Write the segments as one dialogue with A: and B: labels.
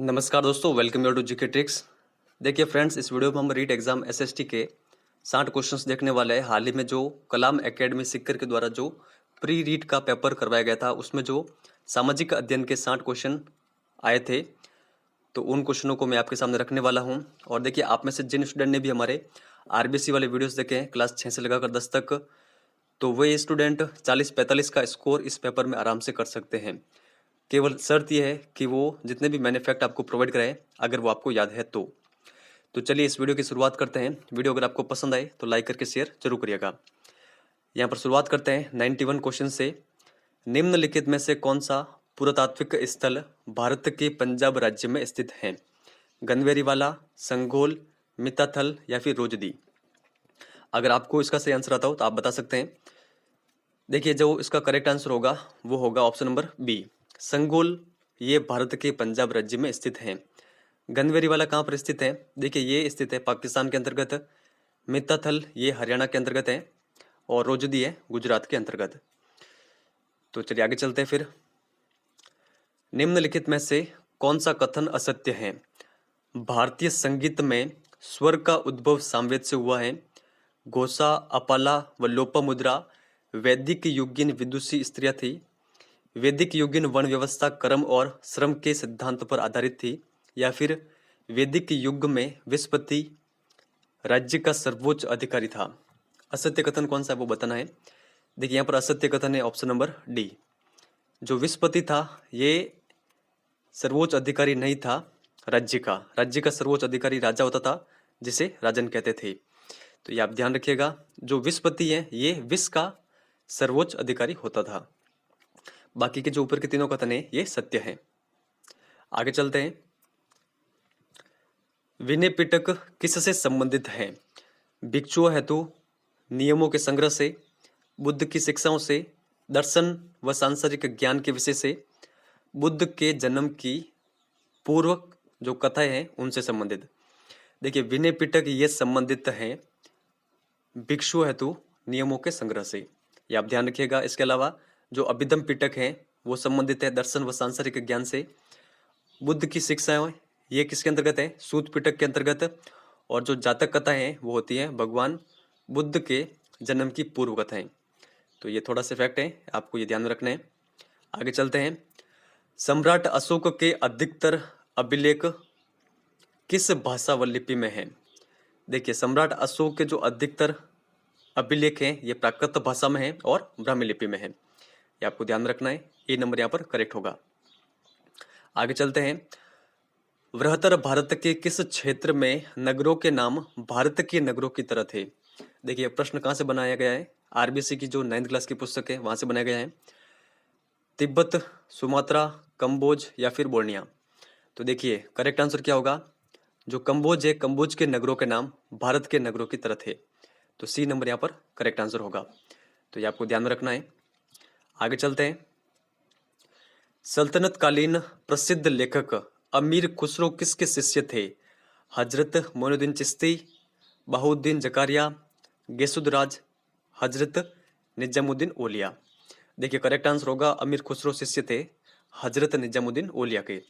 A: नमस्कार दोस्तों, welcome you to GK tricks. देखिए फ्रेंड्स, इस वीडियो में हम रीट एग्जाम एसएसटी के 60 क्वेश्चंस देखने वाले हैं। हाल ही में जो कलाम एकेडमी सिक्कर के द्वारा जो प्री रीट का पेपर करवाया गया था, उसमें जो सामाजिक अध्ययन के 60 क्वेश्चन आए थे, तो उन क्वेश्चनों को मैं आपके सामने रखने वाला हूँ। और देखिए, आप में से जिन स्टूडेंट ने भी हमारे आरबीसी वाले वीडियोज़ देखे हैं क्लास 6 से लगाकर 10 तक, तो वे स्टूडेंट 40-45 का स्कोर इस पेपर में आराम से कर सकते हैं। केवल शर्त यह है कि वो जितने भी मैंने फैक्ट आपको प्रोवाइड कराए, अगर वो आपको याद है तो चलिए इस वीडियो की शुरुआत करते हैं। वीडियो अगर आपको पसंद आए तो लाइक करके शेयर जरूर करिएगा। यहाँ पर शुरुआत करते हैं 91 क्वेश्चन से। निम्नलिखित में से कौन सा पुरातात्विक स्थल भारत के पंजाब राज्य में स्थित है? गनवेरीवाला, संगोल, मिताथल या फिर रोजदी। अगर आपको इसका सही आंसर आता हो तो आप बता सकते हैं। देखिए, जो इसका करेक्ट आंसर होगा वो होगा ऑप्शन नंबर बी, संगोल। ये भारत के पंजाब राज्य में स्थित है। गनवेरीवाला कहाँ पर स्थित है? देखिए, ये स्थित है पाकिस्तान के अंतर्गत। मिताथल ये हरियाणा के अंतर्गत है और रोजदी है गुजरात के अंतर्गत। तो चलिए आगे चलते हैं फिर। निम्नलिखित में से कौन सा कथन असत्य है? भारतीय संगीत में स्वर का उद्भव सामवेद से हुआ है। घोषा, अपाला व लोपामुद्रा वैदिक युगीन विदुषी स्त्रियां थी। वैदिक युगीन वर्ण व्यवस्था कर्म और श्रम के सिद्धांत पर आधारित थी। या फिर वैदिक युग में विस्पति राज्य का सर्वोच्च अधिकारी था। असत्य कथन कौन सा है वो बताना है। देखिए, यहाँ पर असत्य कथन है ऑप्शन नंबर डी। जो विस्पति था ये सर्वोच्च अधिकारी नहीं था राज्य का। राज्य का सर्वोच्च अधिकारी राजा होता था, जिसे राजन कहते थे। तो ये आप ध्यान रखिएगा, जो विस्पति है ये विश्व का सर्वोच्च अधिकारी होता था। बाकी के जो ऊपर के तीनों कथन है ये सत्य है। आगे चलते हैं। विनय पिटक किससे संबंधित है? भिक्षुओं हेतु, नियमों के संग्रह से, बुद्ध की शिक्षाओं से, दर्शन व सांसारिक ज्ञान के विषय से, बुद्ध के जन्म की पूर्व जो कथाएं हैं उनसे संबंधित। देखिए, विनय पिटक ये संबंधित है भिक्षु हेतु नियमों के संग्रह से, ये आप ध्यान रखिएगा। इसके अलावा जो अभिधम पिटक है वो संबंधित है दर्शन व सांसारिक ज्ञान से। बुद्ध की शिक्षाएं ये किसके अंतर्गत है? सूत पिटक के अंतर्गत। और जो जातक कथाएं हैं वो होती हैं भगवान बुद्ध के जन्म की पूर्व कथाएं। तो ये थोड़ा सा फैक्ट है, आपको ये ध्यान में रखना है। आगे चलते हैं। सम्राट अशोक के अधिकतर अभिलेख किस भाषा व लिपि में है? देखिए, सम्राट अशोक के जो अधिकतर अभिलेख हैं ये प्राकृत भाषा में है और ब्राह्मी लिपि में है। ये आपको ध्यान में रखना है। ये नंबर यहाँ पर करेक्ट होगा। आगे चलते हैं। वृहत्तर भारत के किस क्षेत्र में नगरों के नाम भारत के नगरों की तरह थे? देखिए, प्रश्न कहाँ से बनाया गया है? आरबीसी की जो 9th क्लास की पुस्तक है वहां से बनाया गया है। तिब्बत, सुमात्रा, कंबोज या फिर बोर्निया। तो देखिए, करेक्ट आंसर क्या होगा? जो कंबोज है, कंबोज के नगरों के नाम भारत के नगरों की तरह थे। तो सी नंबर यहाँ पर करेक्ट आंसर होगा। तो ये आपको ध्यान में रखना है। आगे चलते हैं। सल्तनत कालीन प्रसिद्ध लेखक अमीर खुसरो किसके शिष्य थे? हजरत मोइनुद्दीन चिश्ती, बहाउद्दीन जकारिया, गेसुदराज, हजरत निजामुद्दीन ओलिया। देखिए, करेक्ट आंसर होगा अमीर खुसरो शिष्य थे हजरत निजामुद्दीन ओलिया के।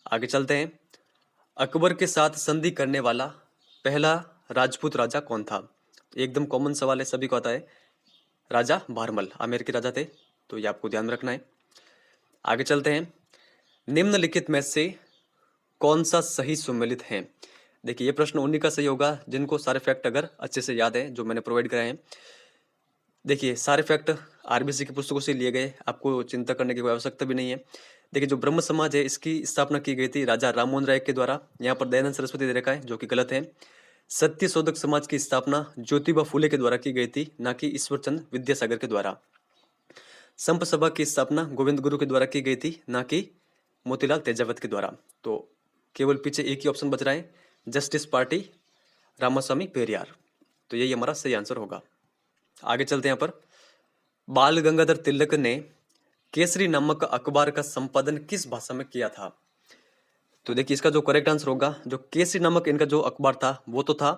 A: आगे चलते हैं। अकबर के साथ संधि करने वाला पहला राजपूत राजा कौन था? एकदम कॉमन सवाल है, सभी को आता है। राजा भारमल आमेर के राजा थे। तो ये आपको ध्यान में रखना है। आगे चलते हैं। निम्नलिखित में से कौन सा सही सुमेलित है? देखिए, ये प्रश्न उन्हीं का सही होगा जिनको सारे फैक्ट अगर अच्छे से याद है जो मैंने प्रोवाइड कराए हैं। देखिए, सारे फैक्ट आरबीसी की पुस्तकों से लिए गए, आपको चिंता करने की कोई आवश्यकता भी नहीं है। देखिए, जो ब्रह्म समाज है इसकी स्थापना की गई थी राजा राममोहन राय के द्वारा। यहाँ पर दयानंद सरस्वती दे रखा है जो कि गलत है। सत्य शोधक समाज की स्थापना ज्योतिबा फूले के द्वारा की गई थी, ना कि ईश्वरचंद विद्यासागर के द्वारा। संप सभा की स्थापना गोविंद गुरु के द्वारा की गई थी, ना कि मोतीलाल तेजावत के द्वारा। तो केवल पीछे एक ही ऑप्शन बच रहा है, जस्टिस पार्टी रामास्वामी पेरियार। तो यही हमारा सही आंसर होगा। आगे चलते हैं। यहाँ पर बाल गंगाधर तिलक ने केसरी नामक अखबार का संपादन किस भाषा में किया था? तो देखिए, इसका जो करेक्ट आंसर होगा, जो केसरी नामक इनका जो अखबार था वो तो था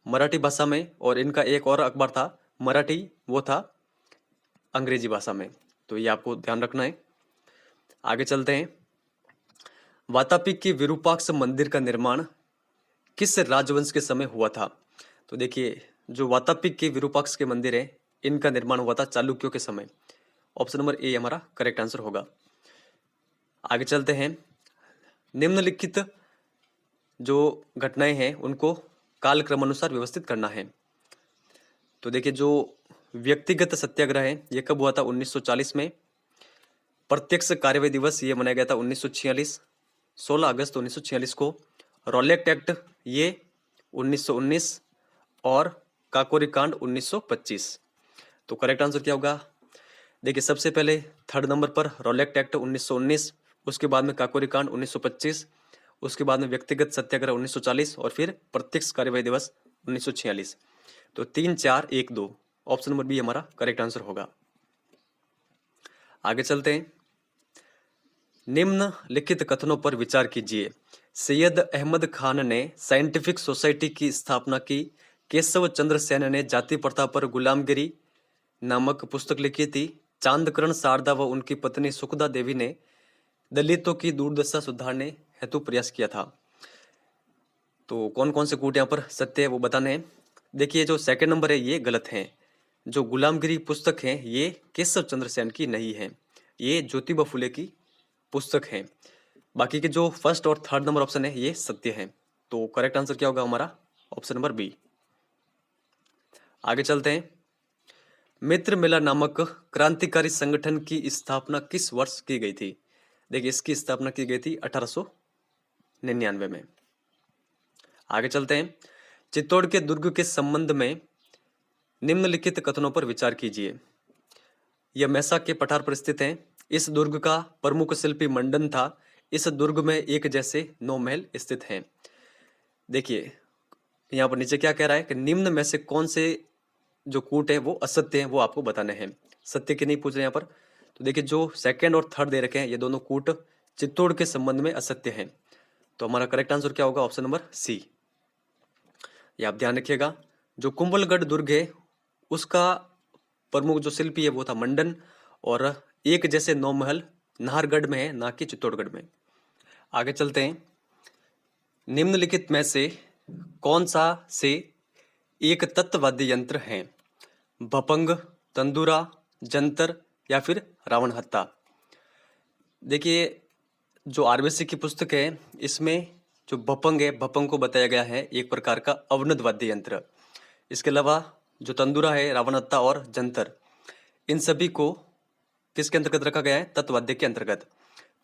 A: मराठी भाषा में, और इनका एक और अखबार था मराठी, वो था अंग्रेजी भाषा में। तो ये आपको ध्यान रखना है। आगे चलते हैं। वातापी के विरूपाक्ष मंदिर का निर्माण किस राजवंश के समय हुआ था? तो देखिए, जो वातापी के विरूपाक्ष के मंदिर है, इनका निर्माण हुआ था चालुक्यों के समय। ऑप्शन नंबर ए हमारा करेक्ट आंसर होगा। आगे चलते हैं। निम्नलिखित जो घटनाएं हैं उनको कालक्रम अनुसार व्यवस्थित करना है। तो देखिए, जो व्यक्तिगत सत्याग्रह है ये कब हुआ था? 1940 में। प्रत्यक्ष कार्यवाही दिवस ये मनाया गया था 1946, 16 अगस्त 1946 को। रॉलेट एक्ट ये 1919 और काकोरी कांड 1925। तो करेक्ट आंसर क्या होगा? देखिए, सबसे पहले थर्ड नंबर पर रॉलेट एक्ट 1919, उसके बाद में काकोरी कांड 1925, उसके बाद में व्यक्तिगत सत्याग्रह 1940 और फिर प्रत्यक्ष कार्यवाही दिवस 1946। तो 3 4 1 2 ऑप्शन नंबर बी हमारा करेक्ट आंसर होगा। आगे चलते हैं। निम्नलिखित कथनों पर विचार कीजिए। सैयद अहमद खान ने साइंटिफिक सोसाइटी की स्थापना की। केशव चंद्र सेन ने जाति प्रथा पर गुलामगिरी नामक पुस्तक लिखी थी। चांदकरण शारदा व उनकी पत्नी सुखदा देवी ने दलितों की दुर्दशा सुधारने हेतु प्रयास किया था। तो कौन कौन से कूट यहाँ पर सत्य है वो बताने हैं। देखिए, जो सेकंड नंबर है ये गलत है। जो गुलामगिरी पुस्तक है ये केशव चंद्र सेन की नहीं है, ये ज्योतिबा फुले की पुस्तक है। बाकी के जो फर्स्ट और थर्ड नंबर ऑप्शन है ये सत्य है। तो करेक्ट आंसर क्या होगा हमारा? Option number B. आगे चलते हैं। मित्र मेला नामक क्रांतिकारी संगठन की स्थापना किस वर्ष की गई थी? देखिए, इसकी स्थापना की गई थी 1899 में। आगे चलते हैं। चित्तौड़ के दुर्ग के संबंध में निम्नलिखित कथनों पर विचार कीजिए। यह मैसा के पठार पर स्थित है। इस दुर्ग का प्रमुख शिल्पी मंडन था। इस दुर्ग में एक जैसे 9 महल स्थित हैं। देखिए, यहाँ पर नीचे क्या कह रहा है कि निम्न में से कौन से जो कूट है वो असत्य है, वो आपको बताने हैं। सत्य के नहीं पूछ रहे यहाँ पर। तो देखिए, जो सेकंड और थर्ड दे रखे हैं ये दोनों कूट चित्तौड़ के संबंध में असत्य हैं। तो हमारा करेक्ट आंसर क्या होगा? Option number C. ये आप ध्यान रखिएगा। जो कुंभलगढ़ दुर्ग है उसका प्रमुख जो शिल्पी है वो था मंडन, और एक जैसे 9 महल नाहरगढ़ में है, ना कि चित्तौड़गढ़ में। आगे चलते हैं। निम्नलिखित में से कौन सा से एक तत्ववाद्य यंत्र है? भपंग, तंदूरा, जंतर या फिर रावण हत्ता? देखिए, जो आरबीसी की पुस्तक है इसमें जो भपंग है, भपंग को बताया गया है एक प्रकार का अवनद वाद्य यंत्र। इसके अलावा जो तंदूरा है, रावण हत्ता और जंतर, इन सभी को किसके अंतर्गत रखा गया है? तत्ववाद्य के अंतर्गत।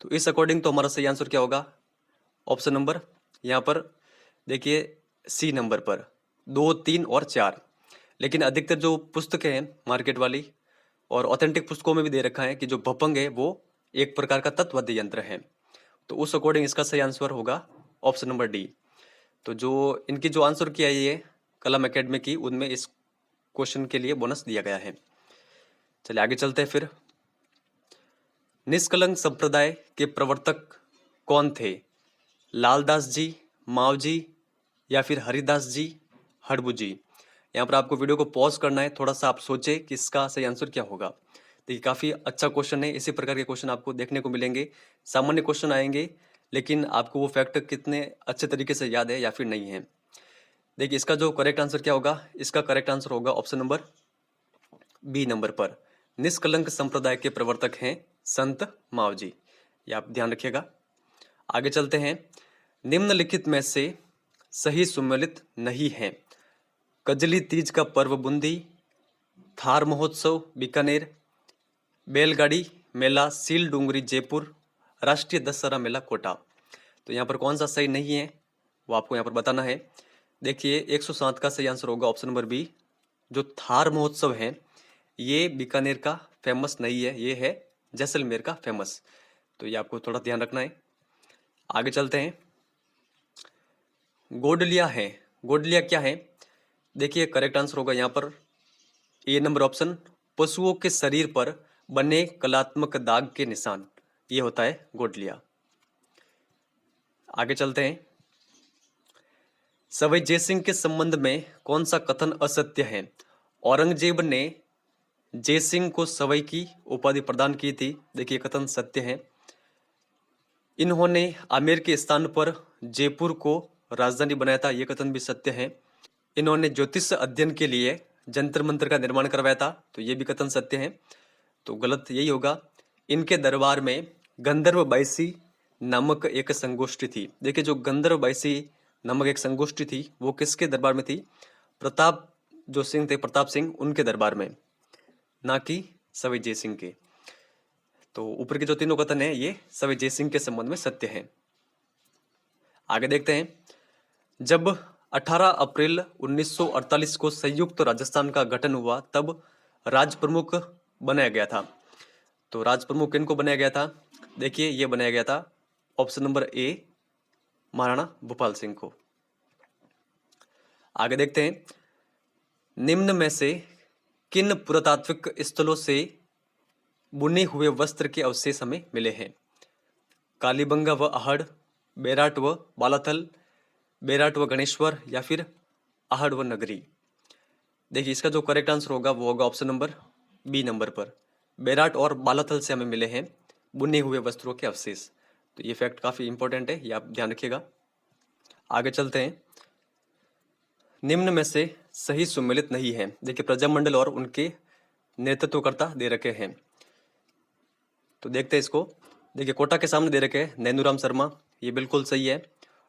A: तो इस अकॉर्डिंग तो हमारा सही आंसर क्या होगा? ऑप्शन नंबर यहाँ पर देखिए सी नंबर पर 2 3 और 4। लेकिन अधिकतर जो पुस्तकें हैं मार्केट वाली और ऑथेंटिक पुस्तकों में भी दे रखा है कि जो भपंग है वो एक प्रकार का तत्ववाद्य यंत्र है। तो उस अकॉर्डिंग इसका सही आंसर होगा ऑप्शन नंबर डी। तो जो इनकी जो आंसर किया है ये कलम एकेडमी की, उनमें इस क्वेश्चन के लिए बोनस दिया गया है। चलिए आगे चलते हैं फिर। निष्कलंक संप्रदाय के प्रवर्तक कौन थे? लालदास जी, माव जी या फिर हरिदास जी, हड़बू जी? यहाँ पर आपको वीडियो को पॉज करना है, थोड़ा सा आप सोचे कि इसका सही आंसर क्या होगा। देखिए, काफी अच्छा क्वेश्चन है। इसी प्रकार के क्वेश्चन आपको देखने को मिलेंगे। सामान्य क्वेश्चन आएंगे, लेकिन आपको वो फैक्ट कितने अच्छे तरीके से याद है या फिर नहीं है। देखिए, इसका जो करेक्ट आंसर क्या होगा? इसका करेक्ट आंसर होगा ऑप्शन नंबर बी नंबर पर। निष्कलंक संप्रदाय के प्रवर्तक हैं संत माव जी। ये आप ध्यान रखिएगा। आगे चलते हैं। निम्नलिखित में से सही सुमेलित नहीं है। कजली तीज का पर्व बूंदी, थार महोत्सव बीकानेर, बैलगाड़ी मेला सील डूंगरी जयपुर, राष्ट्रीय दशहरा मेला कोटा? तो यहाँ पर कौन सा सही नहीं है वो आपको यहाँ पर बताना है। देखिए, 107 का सही आंसर होगा ऑप्शन नंबर बी। जो थार महोत्सव है ये बीकानेर का फेमस नहीं है, ये है जैसलमेर का फेमस। तो ये आपको थोड़ा ध्यान रखना है। आगे चलते हैं। गोडलिया है, गोडलिया क्या है? देखिए, करेक्ट आंसर होगा यहाँ पर ए नंबर ऑप्शन। पशुओं के शरीर पर बने कलात्मक दाग के निशान, ये होता है गोडलिया। आगे चलते हैं। सवाई जयसिंह के संबंध में कौन सा कथन असत्य है? औरंगजेब ने जयसिंह को सवाई की उपाधि प्रदान की थी। देखिए, कथन सत्य है। इन्होंने आमेर के स्थान पर जयपुर को राजधानी बनाया था, ये कथन भी सत्य है। इन्होंने ज्योतिष अध्ययन के लिए जंतर मंत्र का निर्माण करवाया था, तो ये भी कथन सत्य है। तो गलत यही होगा। इनके दरबार में गंधर्व बाईसी नामक एक संगोष्ठी थी। देखिए, जो गंधर्व बाईसी नामक एक संगोष्ठी थी वो किसके दरबार में थी? प्रताप जो सिंह थे, प्रताप सिंह, उनके दरबार में, ना कि सवै जय सिंह के। तो ऊपर के जो तीनों कथन है ये सवै जय सिंह के संबंध में सत्य है। आगे देखते हैं। जब 18 अप्रैल 1948 को संयुक्त राजस्थान का गठन हुआ तब राज प्रमुख बनाया गया था। तो राज प्रमुख किनको बनाया गया था? देखिए, ये बनाया गया था option number A, Maharana Bhupal Singh को। आगे देखते हैं। निम्न में से किन पुरातात्विक स्थलों से बुने हुए वस्त्र के अवशेष हमें मिले हैं? कालीबंगा व आहड़, बेराट व बालाथल, बेराट व गणेश्वर, या फिर आहड़ व नगरी। देखिए, इसका जो करेक्ट आंसर होगा वो होगा ऑप्शन नंबर बी नंबर पर। बेराट और बालाथल से हमें मिले हैं बुने हुए वस्त्रों के अवशेष। तो ये फैक्ट काफी इंपॉर्टेंट है, ये आप ध्यान रखिएगा। आगे चलते हैं। निम्न में से सही सुमेलित नहीं है। देखिए, प्रजामंडल और उनके नेतृत्वकर्ता दे रखे हैं, तो देखते हैं इसको। देखिए, कोटा के सामने दे रखे हैं नैनूराम शर्मा, ये बिल्कुल सही है।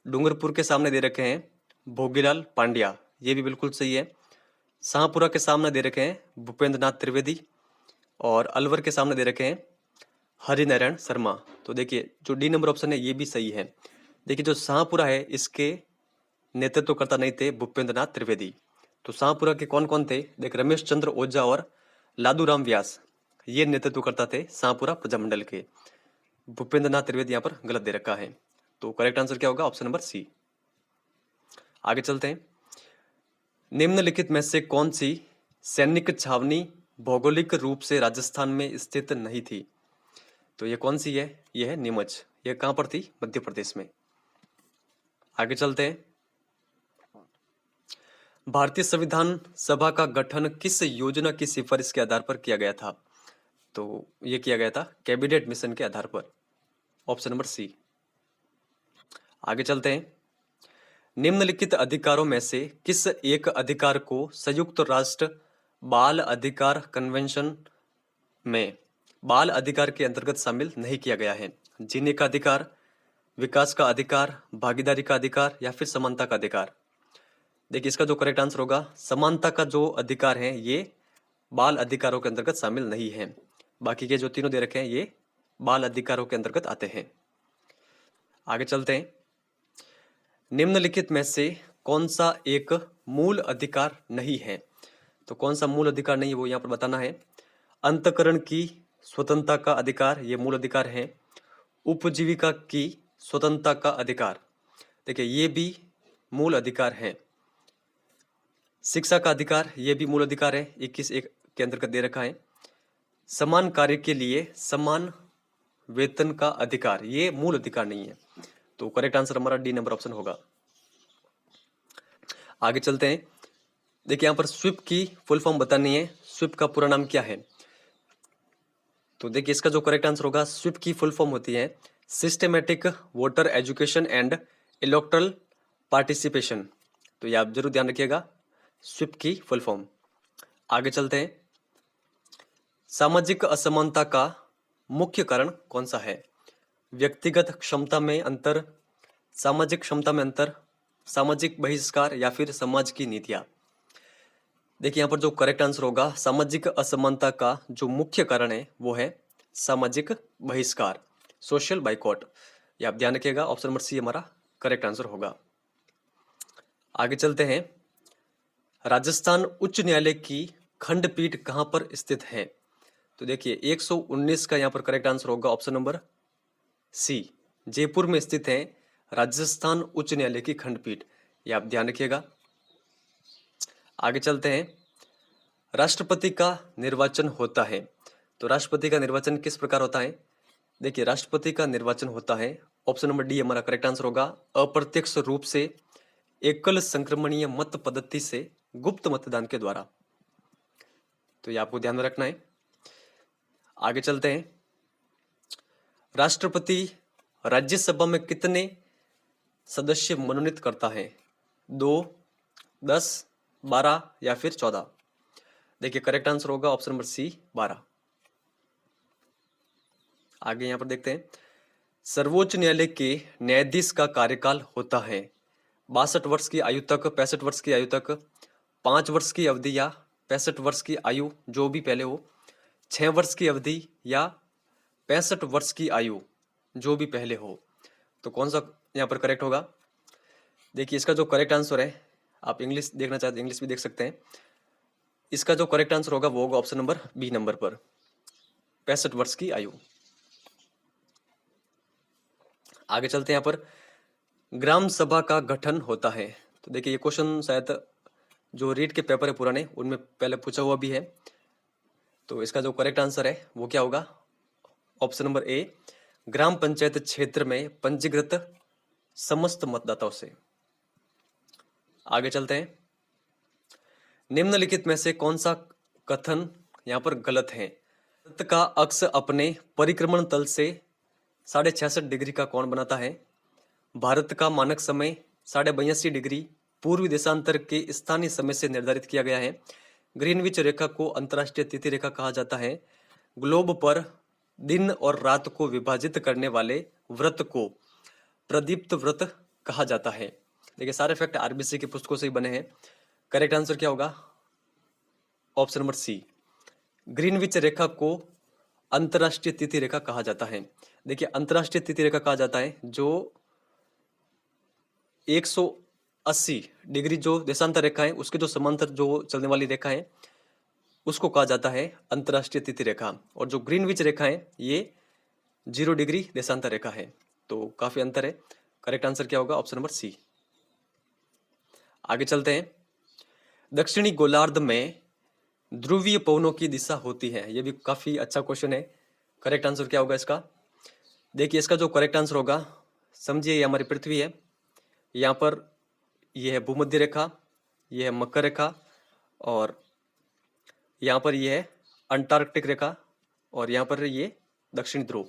A: डूंगरपुर के सामने दे रखे हैं भोगीलाल पांड्या, ये भी बिल्कुल सही है। शाहपुरा के सामने दे रखे हैं भूपेंद्र नाथ त्रिवेदी, और अलवर के सामने दे रखे हैं हरिनारायण शर्मा। तो देखिए, जो डी नंबर ऑप्शन है ये भी सही है। देखिए, जो शाहपुरा है इसके नेतृत्वकर्ता नहीं थे भूपेंद्र नाथ त्रिवेदी। तो शाहपुरा के कौन कौन थे? देख, रमेश चंद्र ओझा और लादूराम व्यास, ये नेतृत्वकर्ता थे शाहपुरा प्रजामंडल के। भूपेंद्र नाथ त्रिवेदी यहाँ पर गलत दे रखा है, तो करेक्ट आंसर क्या होगा? Option number C. आगे चलते हैं। निम्नलिखित में से कौन सी सैनिक छावनी भौगोलिक रूप से राजस्थान में स्थित नहीं थी? तो ये कौन सी है? ये है नीमच। ये कहां पर थी? मध्य प्रदेश में। आगे चलते हैं। भारतीय संविधान सभा का गठन किस योजना की सिफारिश के आधार पर किया गया था? तो ये किया गया था कैबिनेट मिशन के आधार पर, ऑप्शन नंबर सी। आगे चलते हैं। निम्नलिखित अधिकारों में से किस एक अधिकार को संयुक्त राष्ट्र बाल अधिकार कन्वेंशन में बाल अधिकार के अंतर्गत शामिल नहीं किया गया है? जीने का अधिकार, विकास का अधिकार, भागीदारी का अधिकार, या फिर समानता का अधिकार। देखिए, इसका जो करेक्ट आंसर होगा, समानता का जो अधिकार है ये बाल अधिकारों के अंतर्गत शामिल नहीं है। बाकी के जो तीनों दे रखे हैं ये बाल अधिकारों के अंतर्गत आते हैं। आगे चलते हैं। निम्नलिखित में से कौन सा एक मूल अधिकार नहीं है? तो कौन सा मूल अधिकार नहीं है वो यहाँ पर बताना है। अंतःकरण की स्वतंत्रता का अधिकार, ये मूल अधिकार है। उपजीविका की स्वतंत्रता का अधिकार, देखिए ये भी मूल अधिकार है। शिक्षा का अधिकार, ये भी मूल अधिकार है, 21 एक के अंतर्गत दे रखा है। समान कार्य के लिए समान वेतन का अधिकार, ये मूल अधिकार नहीं है। तो करेक्ट आंसर हमारा डी नंबर ऑप्शन होगा। आगे चलते हैं। देखिए, यहां पर स्वीप की फुल फॉर्म बतानी है। स्वीप का पूरा नाम क्या है? तो देखिए, इसका जो करेक्ट आंसर होगा, स्वीप की फुल फॉर्म होती है systematic voter education and electoral participation. तो ये आप जरूर ध्यान रखिएगा, स्वीप की फुल फॉर्म। आगे चलते हैं। सामाजिक असमानता का मुख्य कारण कौन सा है? व्यक्तिगत क्षमता में अंतर, सामाजिक क्षमता में अंतर, सामाजिक बहिष्कार, या फिर समाज की नीतियां। देखिए, यहाँ पर जो करेक्ट आंसर होगा, सामाजिक असमानता का जो मुख्य कारण है वो है सामाजिक बहिष्कार, सोशल बाइकॉट। ये आप ध्यान रखिएगा, ऑप्शन नंबर सी हमारा करेक्ट आंसर होगा। आगे चलते हैं। राजस्थान उच्च न्यायालय की खंडपीठ कहां पर स्थित है? तो देखिए, 119 का यहाँ पर करेक्ट आंसर होगा ऑप्शन नंबर सी, जयपुर में स्थित है राजस्थान उच्च न्यायालय की खंडपीठ। ये आप ध्यान रखिएगा। आगे चलते हैं। राष्ट्रपति का निर्वाचन होता है, तो राष्ट्रपति का निर्वाचन किस प्रकार होता है? देखिए, राष्ट्रपति का निर्वाचन होता है, ऑप्शन नंबर डी हमारा करेक्ट आंसर होगा, अप्रत्यक्ष रूप से एकल संक्रमणीय मत पद्धति से गुप्त मतदान के द्वारा। तो ये आपको ध्यान में रखना है। आगे चलते हैं। राष्ट्रपति राज्यसभा में कितने सदस्य मनोनीत करता है? 2, 10, 12 या फिर 14? देखिए करेक्ट आंसर होगा ऑप्शन नंबर सी 12। आगे यहां पर देखते हैं, सर्वोच्च न्यायालय के न्यायाधीश का कार्यकाल होता है 62 वर्ष की आयु तक, 65 वर्ष की आयु तक, 5 वर्ष की अवधि या 65 वर्ष की आयु जो भी पहले हो, 6 वर्ष की अवधि या 65 वर्ष की आयु जो भी पहले हो। तो कौन सा यहाँ पर करेक्ट होगा? देखिए इसका जो करेक्ट आंसर है, आप इंग्लिश देखना चाहते हैं इंग्लिश भी देख सकते हैं। इसका जो करेक्ट आंसर होगा वो होगा ऑप्शन नंबर बी नंबर पर, 65 वर्ष की आयु। आगे चलते हैं, यहाँ पर ग्राम सभा का गठन होता है। तो देखिए ये क्वेश्चन शायद जो रीट के पेपर है पुराने उनमें पहले पूछा हुआ भी है। तो इसका जो करेक्ट आंसर है वो क्या होगा? ऑप्शन नंबर ए, ग्राम पंचायत क्षेत्र में पंजीकृत समस्त मतदाताओं से। आगे चलते हैं, निम्नलिखित में से कौन सा कथन यहाँ पर गलत है? भारत का अक्ष अपने परिक्रमण तल से 66.5 डिग्री का कोण बनाता है। भारत का मानक समय 82.5 डिग्री पूर्वी देशांतर के स्थानीय समय से निर्धारित किया गया है। ग्रीनविच रेखा को अंतर्राष्ट्रीय तिथि रेखा कहा जाता है। ग्लोब पर दिन और रात को विभाजित करने वाले व्रत को प्रदीप्त व्रत कहा जाता है। देखिए सारे फैक्ट आरबीसी की पुस्तकों से ही बने हैं। करेक्ट आंसर क्या होगा? ऑप्शन नंबर सी, ग्रीनविच रेखा को अंतर्राष्ट्रीय तिथि रेखा कहा जाता है। देखिए अंतर्राष्ट्रीय तिथि रेखा कहा जाता है जो 180 डिग्री जो देशांतर रेखा है उसके जो समांतर जो चलने वाली रेखा है उसको कहा जाता है अंतर्राष्ट्रीय तिथि रेखा, और जो ग्रीनविच रेखा है ये 0 डिग्री देशांतर रेखा है। तो काफी अंतर है। करेक्ट आंसर क्या होगा? Option number C. आगे चलते हैं, दक्षिणी गोलार्ध में ध्रुवीय पवनों की दिशा होती है। ये भी काफी अच्छा क्वेश्चन है। करेक्ट आंसर क्या होगा इसका? देखिए इसका जो करेक्ट आंसर होगा, समझिए ये हमारी पृथ्वी है, यहाँ पर ये है भूमध्य रेखा, ये है मकर रेखा, और यहाँ पर ये है अंटार्कटिक रेखा, और यहाँ पर ये दक्षिणी ध्रुव।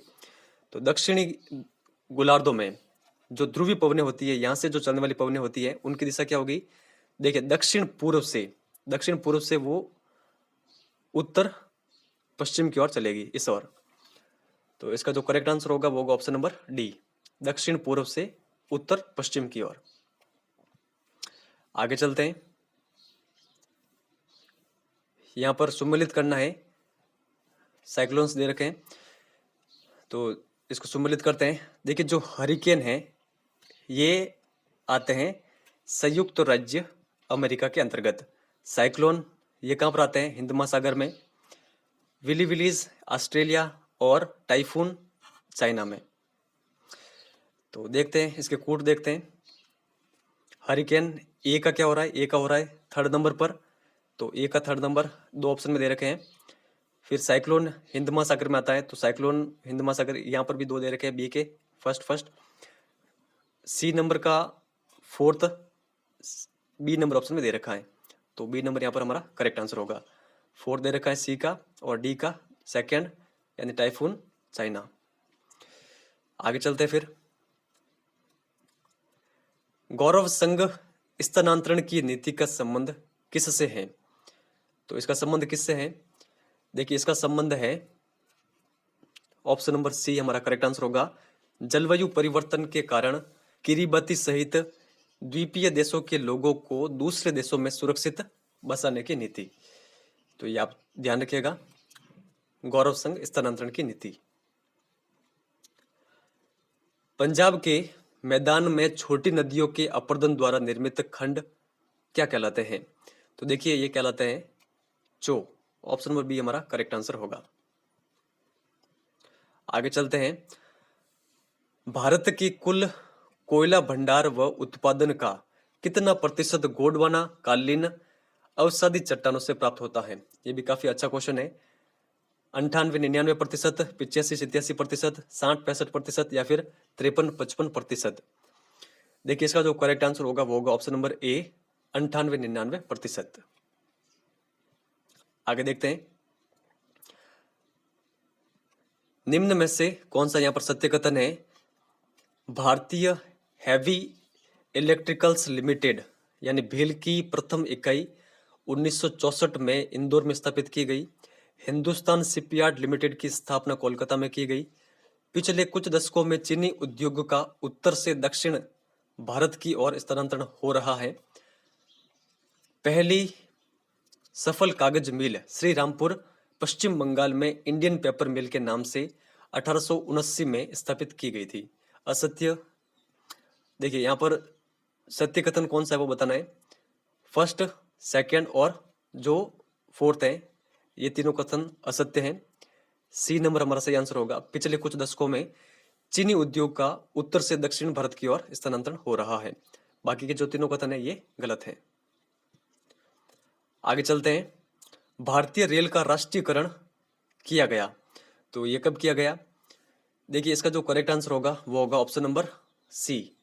A: तो दक्षिणी गोलार्धों में जो ध्रुवीय पवनें होती है, यहाँ से जो चलने वाली पवनें होती है उनकी दिशा क्या होगी? देखिए दक्षिण पूर्व से वो उत्तर पश्चिम की ओर चलेगी, इस ओर। तो इसका जो करेक्ट आंसर होगा वो होगा ऑप्शन नंबर डी, दक्षिण पूर्व से उत्तर पश्चिम की ओर। आगे चलते हैं, यहां पर सम्मिलित करना है, साइक्लोन्स दे रखे हैं तो इसको सम्मिलित करते हैं। देखिए जो हरिकेन है ये आते हैं संयुक्त राज्य अमेरिका के अंतर्गत। साइक्लोन ये कहां पर आते हैं? हिंद महासागर में, विली विलीज ऑस्ट्रेलिया, और टाइफून चाइना में। तो देखते हैं इसके कोड देखते हैं। हरिकेन ए का क्या हो रहा है? ए का हो रहा है 3rd नंबर पर, तो ए का 3rd नंबर 2 ऑप्शन में दे रखे हैं। फिर साइक्लोन हिंद महासागर में आता है, तो साइक्लोन हिंद महासागर यहाँ पर भी 2 दे रखे हैं, बी के फर्स्ट। सी नंबर का 4th बी नंबर ऑप्शन में दे रखा है, तो बी नंबर यहाँ पर हमारा करेक्ट आंसर होगा। 4 दे रखा है सी का, और डी का 2nd यानी टाइफून चाइना। आगे चलते हैं फिर, गौरव संघ स्थानांतरण की नीति का संबंध किससे है? तो इसका संबंध किससे है? देखिए इसका संबंध है ऑप्शन नंबर सी हमारा करेक्ट आंसर होगा, जलवायु परिवर्तन के कारण किरीबाती सहित द्वीपीय देशों के लोगों को दूसरे देशों में सुरक्षित बसाने की नीति। तो ये आप ध्यान रखिएगा, गौरव संघ स्थानांतरण की नीति। पंजाब के मैदान में छोटी नदियों के अपर्दन द्वारा निर्मित खंड क्या कहलाते हैं? तो देखिए ये कहलाते हैं चो। ऑप्शन नंबर बी हमारा करेक्ट आंसर होगा। आगे चलते हैं, भारत की कुल कोयला भंडार व उत्पादन का कितना प्रतिशत गोंडवाना कालीन अवसादी चट्टानों से प्राप्त होता है? ये भी काफी अच्छा क्वेश्चन है। 98-99%, 85-87%, 60-65% या फिर 53-55%? देखिए इसका जो करेक्ट आंसर होगा वो होगा ऑप्शन नंबर ए, 98-99%। आगे देखते हैं, निम्न में से कौन सा यहां पर सत्य कथन है? भारतीय हैवी इलेक्ट्रिकल्स लिमिटेड यानी भेल की प्रथम इकाई 1964 में इंदौर में स्थापित की गई। हिंदुस्तान शिपयार्ड लिमिटेड की स्थापना कोलकाता में की गई। पिछले कुछ दशकों में चीनी उद्योग का उत्तर से दक्षिण भारत की ओर स्थानांतरण हो रहा है। पहली सफल कागज मिल श्री रामपुर पश्चिम बंगाल में इंडियन पेपर मिल के नाम से 1879 में स्थापित की गई थी। असत्य, देखिए यहाँ पर सत्य कथन कौन सा है वो बताना है। फर्स्ट, सेकंड और जो फोर्थ है ये तीनों कथन असत्य हैं। सी नंबर हमारा सही आंसर होगा। पिछले कुछ दशकों में चीनी उद्योग का उत्तर से दक्षिण भारत की ओर स्थानांतरण हो रहा है। बाकी के जो तीनों कथन है ये गलत है। आगे चलते हैं। भारतीय रेल का राष्ट्रीयकरण किया गया, तो ये कब किया गया? देखिए इसका जो करेक्ट आंसर होगा वो होगा ऑप्शन नंबर सी,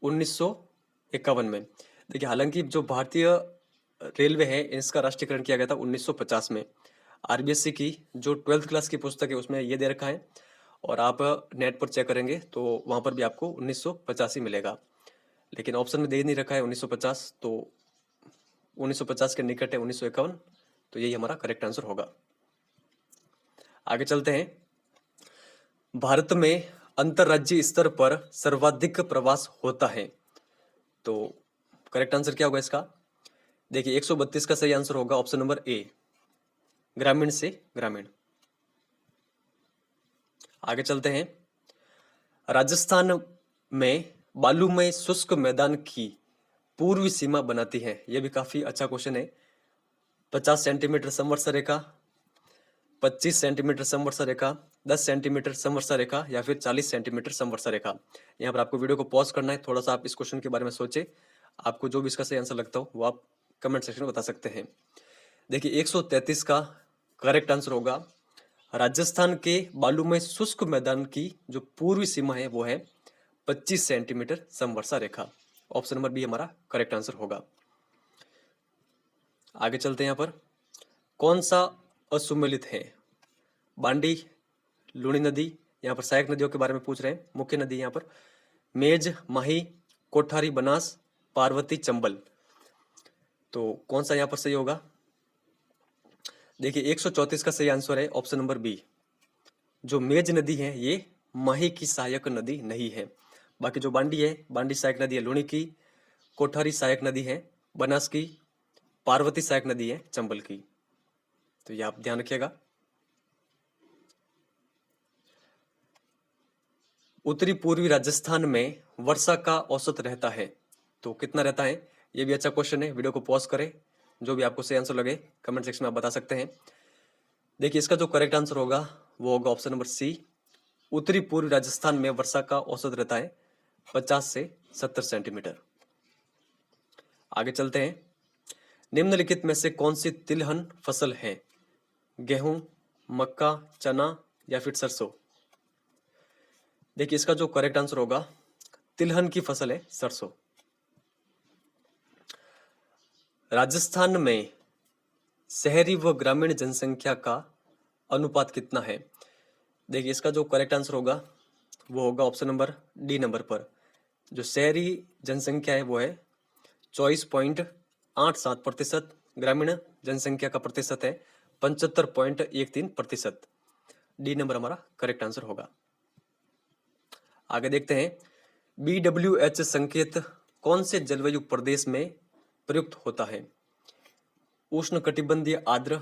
A: 1951 में। देखिए हालांकि जो भारतीय रेलवे है इसका राष्ट्रीयकरण किया गया था 1950 में। आरबीएससी की जो 12th क्लास की पुस्तक है उसमें ये दे रखा है और आप नेट पर चेक करेंगे तो वहां पर भी आपको 1950 ही मिलेगा, लेकिन ऑप्शन में दे नहीं रखा है 1950, तो 1950 के निकट है 1951, तो यही हमारा करेक्ट आंसर होगा। आगे चलते हैं। भारत में अंतरराज्यीय स्तर पर सर्वाधिक प्रवास होता है, तो करेक्ट आंसर क्या होगा इसका? देखिए 132 का सही आंसर होगा ऑप्शन नंबर ए, ग्रामीण से ग्रामीण। आगे चलते हैं। राजस्थान में बालूमय शुष्क मैदान की पूर्वी सीमा बनाती है, यह भी काफी अच्छा क्वेश्चन है। 50 सेंटीमीटर समवर्षा रेखा, 25 सेंटीमीटर समवर्षा रेखा, 10 सेंटीमीटर समवर्षा रेखा या फिर 40 सेंटीमीटर समवर्षा रेखा। यहाँ पर आपको वीडियो को पॉज करना है, थोड़ा सा आप इस क्वेश्चन के बारे में सोचे। आपको जो भी इसका सही आंसर लगता हो वो आप कमेंट सेक्शन में बता सकते हैं। देखिए 133 का करेक्ट आंसर होगा राजस्थान के बालूमय शुष्क मैदान की जो पूर्वी सीमा है वो है 25 सेंटीमीटर समवर्षा रेखा। ऑप्शन नंबर बी हमारा करेक्ट आंसर होगा। आगे चलते हैं। यहाँ पर कौन सा असुमेलित है? बांडी, लूणी नदी, यहाँ पर सहायक नदियों के बारे में पूछ रहे हैं। मुख्य नदी यहाँ पर मेज, माही, कोठारी, बनास, पार्वती, चंबल, तो कौन सा यहाँ पर सही होगा? देखिए 134 का सही आंसर है ऑप्शन नंबर बी। जो मेज नदी है ये माही की सहायक नदी नहीं है। बाकी जो बांडी है, बांडी सहायक नदी है लूणी की, कोठारी सहायक नदी है बनास की, पार्वती सहायक नदी है चंबल की, तो ये आप ध्यान रखिएगा। उत्तरी पूर्वी राजस्थान में वर्षा का औसत रहता है, तो कितना रहता है? ये भी अच्छा क्वेश्चन है। वीडियो को पॉज करें, जो भी आपको सही आंसर लगे कमेंट सेक्शन में आप बता सकते हैं। देखिए इसका जो करेक्ट आंसर होगा वो होगा ऑप्शन नंबर सी। उत्तरी पूर्वी राजस्थान में वर्षा का औसत रहता है 50 से 70 सेंटीमीटर। आगे चलते हैं। निम्नलिखित में से कौन सी तिलहन फसल है? गेहूं, मक्का, चना या फिर सरसों? देखिए इसका जो करेक्ट आंसर होगा तिलहन की फसल है सरसों। राजस्थान में शहरी व ग्रामीण जनसंख्या का अनुपात कितना है? देखिए इसका जो करेक्ट आंसर होगा वो होगा ऑप्शन नंबर डी नंबर पर। जो शहरी जनसंख्या है वो है 24.87%, ग्रामीण जनसंख्या का प्रतिशत है 75.13%। डी नंबर हमारा करेक्ट आंसर होगा। आगे देखते हैं। BWH संकेत कौन से जलवायु प्रदेश में प्रयुक्त होता है? उष्ण कटिबंधीय आर्द्र,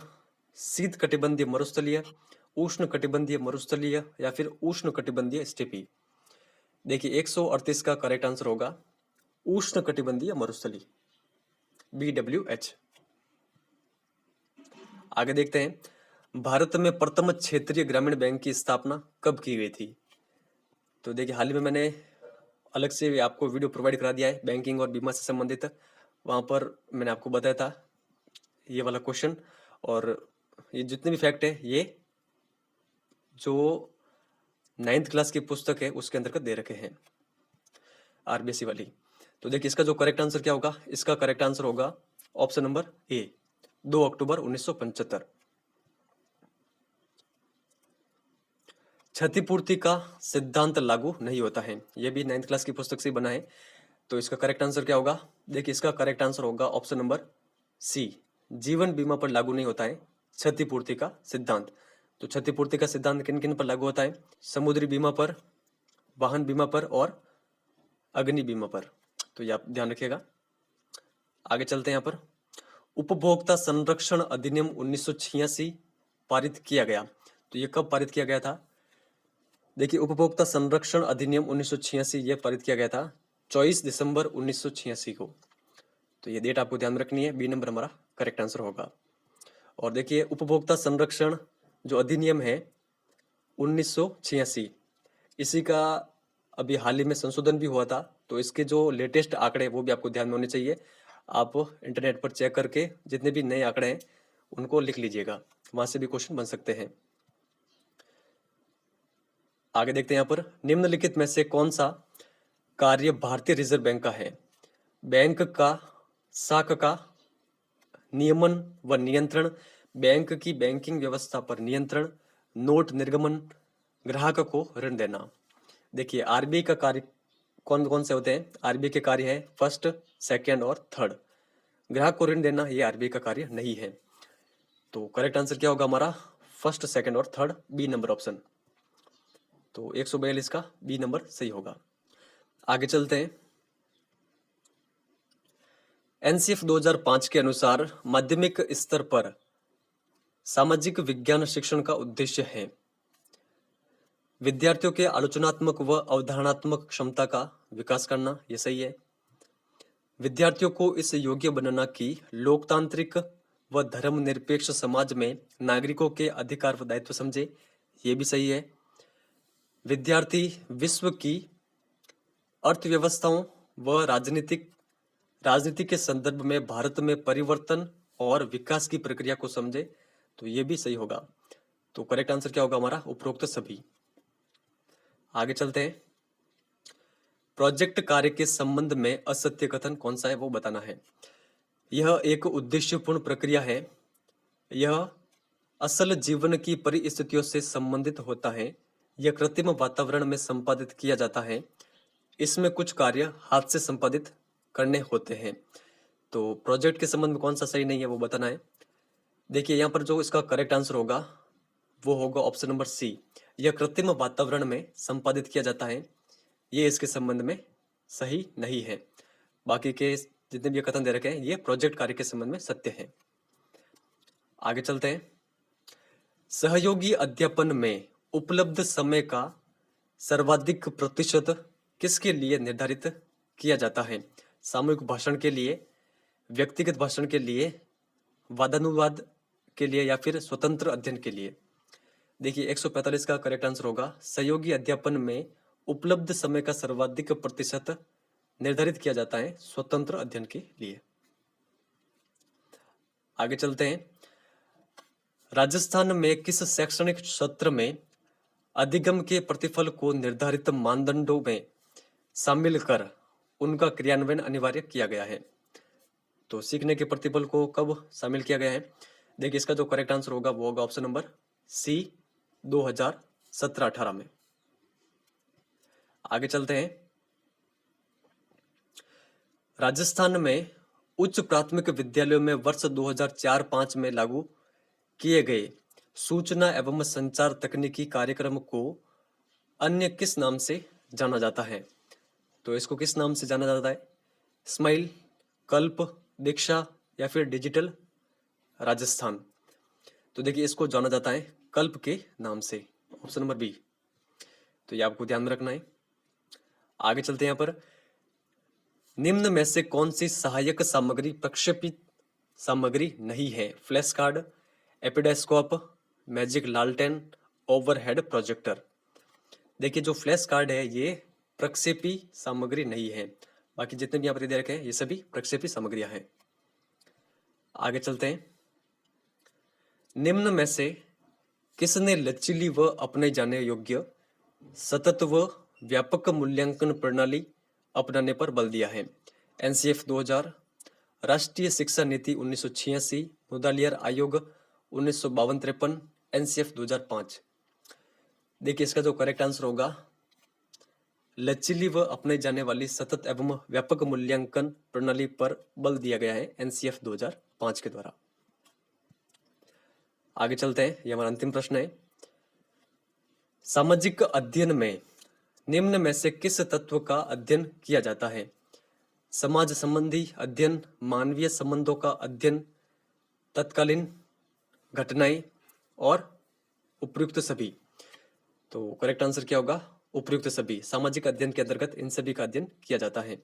A: शीत कटिबंधीय मरुस्थलीय, उष्ण कटिबंधीय मरुस्थलीय या फिर उष्ण कटिबंधीय स्टेपी? देखिए 138 का करेक्ट आंसर होगा उष्ण कटिबंधीय मरुस्थली, BWH। आगे देखते हैं। भारत में प्रथम क्षेत्रीय ग्रामीण बैंक की स्थापना कब की गई थी? तो देखिए हाल ही में मैंने अलग से आपको वीडियो प्रोवाइड करा दिया है बैंकिंग और बीमा से संबंधित। वहां पर मैंने आपको बताया था ये वाला क्वेश्चन, और ये जितने भी फैक्ट है ये जो 9th क्लास की पुस्तक है उसके अंतर्गत दे रखे हैं, आरबीएससी वाली। तो देखिए इसका जो करेक्ट आंसर क्या होगा? इसका करेक्ट आंसर होगा ऑप्शन नंबर ए, 2 अक्टूबर 1975। क्षतिपूर्ति का सिद्धांत लागू नहीं होता है। ये भी 9th क्लास की पुस्तक से बना है। तो इसका करेक्ट आंसर क्या होगा? देखिए, इसका करेक्ट आंसर होगा ऑप्शन नंबर सी। जीवन बीमा पर लागू नहीं होता है क्षतिपूर्ति का सिद्धांत। तो क्षतिपूर्ति का सिद्धांत किन किन पर लागू होता है? समुद्री बीमा पर, वाहन बीमा पर और अग्नि बीमा पर। तो ये आप ध्यान रखिएगा। आगे चलते हैं। यहाँ पर उपभोक्ता संरक्षण अधिनियम 1986 पारित किया गया। तो ये कब पारित किया गया था? देखिए, उपभोक्ता संरक्षण अधिनियम 1986 ये पारित किया गया था 24 दिसंबर 1986 को। तो ये डेट आपको ध्यान रखनी है। बी नंबर हमारा करेक्ट आंसर होगा। और देखिए, उपभोक्ता संरक्षण जो अधिनियम है 1986, इसी का अभी हाल ही में संशोधन भी हुआ था। तो इसके जो लेटेस्ट आंकड़े वो भी आपको ध्यान में होने चाहिए। आप इंटरनेट पर चेक करके जितने भी नए आंकड़े हैं उनको लिख लीजिएगा, वहां से भी क्वेश्चन बन सकते हैं। आगे देखते हैं। यहाँ पर निम्नलिखित में से कौन सा कार्य भारतीय रिजर्व बैंक का है? बैंक का शाखा का नियमन व नियंत्रण, बैंक की बैंकिंग व्यवस्था पर नियंत्रण, नोट निर्गमन, ग्राहक को ऋण देना। देखिए, आरबीआई का कार्य कौन कौन से होते हैं? आरबीआई के कार्य है फर्स्ट, सेकंड और थर्ड। ग्राहक को ऋण देना ये आरबीआई का कार्य नहीं है। तो करेक्ट आंसर क्या होगा हमारा? फर्स्ट, सेकंड और थर्ड, बी नंबर ऑप्शन। तो 142 का बी नंबर सही होगा। आगे चलते हैं। एनसीएफ 2005 के अनुसार माध्यमिक स्तर पर सामाजिक विज्ञान शिक्षण का उद्देश्य है विद्यार्थियों के आलोचनात्मक व अवधारणात्मक क्षमता का विकास करना। यह सही है। विद्यार्थियों को इस योग्य बनाना कि लोकतांत्रिक व धर्मनिरपेक्ष समाज में नागरिकों के अधिकार व दायित्व समझे। ये भी सही है। विद्यार्थी विश्व की अर्थव्यवस्थाओं व राजनीति के संदर्भ में भारत में परिवर्तन और विकास की प्रक्रिया को समझे। तो ये भी सही होगा। तो करेक्ट आंसर क्या होगा हमारा? उपरोक्त सभी। आगे चलते हैं। प्रोजेक्ट कार्य के संबंध में असत्य कथन कौन सा है वो बताना है। यह एक उद्देश्यपूर्ण प्रक्रिया है। यह असल जीवन की परिस्थितियों से संबंधित होता है। यह कृत्रिम वातावरण में संपादित किया जाता है। इसमें कुछ कार्य हाथ से संपादित करने होते हैं। तो प्रोजेक्ट के संबंध में कौन सा सही नहीं है वो बताना है। देखिए, यहाँ पर जो इसका करेक्ट आंसर होगा वो होगा ऑप्शन नंबर सी। यह कृत्रिम वातावरण में संपादित किया जाता है। ये इसके संबंध में सही नहीं है। बाकी के जितने भी कथन दे रखे हैं ये प्रोजेक्ट कार्य के संबंध में सत्य है। आगे चलते हैं। सहयोगी अध्यापन में उपलब्ध समय का सर्वाधिक प्रतिशत किसके लिए निर्धारित किया जाता है? सामूहिक भाषण के लिए, व्यक्तिगत भाषण के लिए, वादानुवाद के लिए या फिर स्वतंत्र अध्ययन के लिए? देखिए, 145 का करेक्ट आंसर होगा सहयोगी अध्यापन में उपलब्ध समय का सर्वाधिक प्रतिशत निर्धारित किया जाता है स्वतंत्र अध्ययन के लिए। आगे चलते हैं। राजस्थान में किस शैक्षणिक सत्र में अधिगम के प्रतिफल को निर्धारित मानदंडों में शामिल कर उनका क्रियान्वयन अनिवार्य किया गया है? तो सीखने के प्रतिफल को कब शामिल किया गया है? देखिए, इसका जो करेक्ट आंसर होगा वो होगा ऑप्शन नंबर सी, 2017-18 में। आगे चलते हैं। राजस्थान में उच्च प्राथमिक विद्यालयों में वर्ष 2004-5 में लागू किए गए सूचना एवं संचार तकनीकी कार्यक्रम को अन्य किस नाम से जाना जाता है? तो इसको किस नाम से जाना जाता है? स्माइल, कल्प, दीक्षा या फिर डिजिटल राजस्थान? तो देखिए, इसको जाना जाता है कल्प के नाम से, ऑप्शन नंबर बी। तो ये आपको ध्यान में रखना है। आगे चलते हैं। यहाँ पर निम्न में से कौन सी सहायक सामग्री प्रक्षेपित सामग्री नहीं है? फ्लैश कार्ड, एपिडेस्कोप, मैजिक लालटेन, ओवरहेड प्रोजेक्टर? देखिए, जो फ्लैश कार्ड है ये प्रक्षेपी सामग्री नहीं है। बाकी जितने भी यहाँ पर दे रखे हैं ये सभी प्रक्षेपी सामग्रियां हैं। आगे चलते हैं। निम्न में से किसने लचीली व अपने जाने योग्य सतत व व्यापक मूल्यांकन प्रणाली अपनाने पर बल दिया है? एनसीएफ 2000, राष्ट्रीय शिक्षा नीति 1986, मुदालियार आयोग 1952-53, एनसीएफ 2005। देखिए इसका जो करेक्ट आंसर होगा, लचीली व अपनाई जाने वाली सतत एवं व्यापक मूल्यांकन प्रणाली पर बल दिया गया है एनसीएफ 2005 के द्वारा। आगे चलते हैं, ये हमारा अंतिम प्रश्न है। सामाजिक अध्ययन में निम्न में से किस तत्व का अध्ययन किया जाता है? समाज संबंधी अध्ययन, मानवीय संबंधों का अध्ययन, तत्कालीन घटनाएं और उपयुक्त सभी। तो करेक्ट आंसर क्या होगा? उपयुक्त सभी। सामाजिक अध्ययन के अंतर्गत इन सभी का अध्ययन किया जाता है।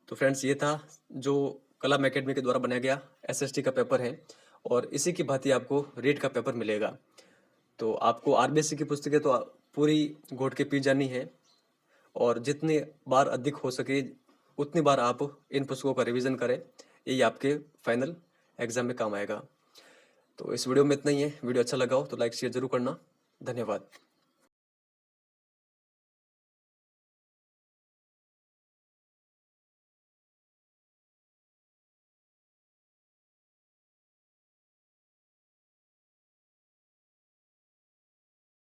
A: तो फ्रेंड्स, ये था जो कलम एकेडमी के द्वारा बनाया गया एसएसटी का पेपर है, और इसी की भांति आपको रीट का पेपर मिलेगा। तो आपको आरबीएससी की पुस्तकें तो पूरी घोट के पी जानी है, और जितनी बार अधिक हो सके उतनी बार आप इन पुस्तकों का रिवीजन करें, यही आपके फाइनल एग्जाम में काम आएगा। तो इस वीडियो में इतना ही है। वीडियो अच्छा लगा हो तो लाइक शेयर जरूर करना। धन्यवाद।